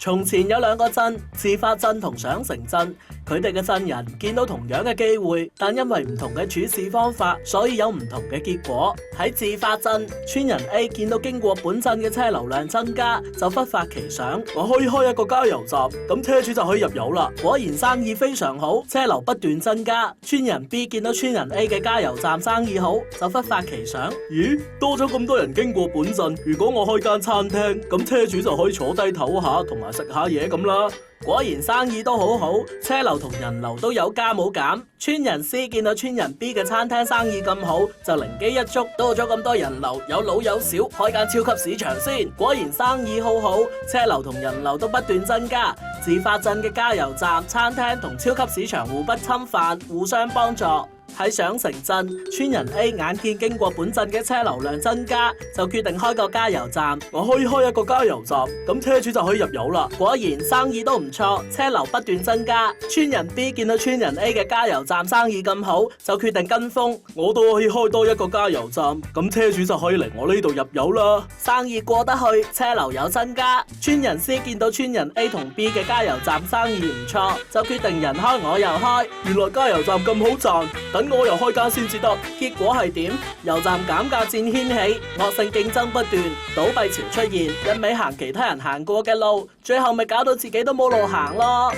從前有兩個鎮，自發鎮同上城鎮，佢哋嘅鎮人見到同樣嘅機會，但因為唔同嘅處事方法，所以有唔同嘅結果。喺自發鎮，村人 A 見到經過本鎮嘅車流量增加，就忽發奇想，我可以開一個加油站，咁車主就可以入油啦。果然生意非常好，車流不斷增加。村人 B 見到村人 A 嘅加油站生意好，就忽發奇想，咦，多咗咁多人經過本鎮，如果我開間餐廳，咁車主就可以坐低唞下，同埋食下嘢咁啦。果然生意都好好，車流同人流都有加冇減。村人 C 見到村人 B 嘅餐廳生意咁好，就靈機一觸，多咗咁多人流，有老有少，開間超級市場先。果然生意好好，車流同人流都不斷增加。自發鎮嘅加油站、餐廳同超級市場互不侵犯，互相幫助。喺上城鎮，村人 A 眼見經過本鎮嘅車流量增加，就決定開個加油站。我可以開一個加油站，咁車主就可以入油啦。果然生意都唔錯，車流不斷增加。村人 B 見到村人 A 嘅加油站生意咁好，就決定跟風，我都可以開多一個加油站，咁車主就可以嚟我呢度入油啦。生意過得去，車流有增加。村人 C 見到村人 A 同 B 嘅加油站生意唔錯，就決定人開我又開。原來加油站咁好賺，等我又開間先至得。結果係點？油站減價戰掀起，惡性競爭不斷，倒閉潮出現，一味行其他人行過嘅路，最後咪搞到自己都冇路行咯。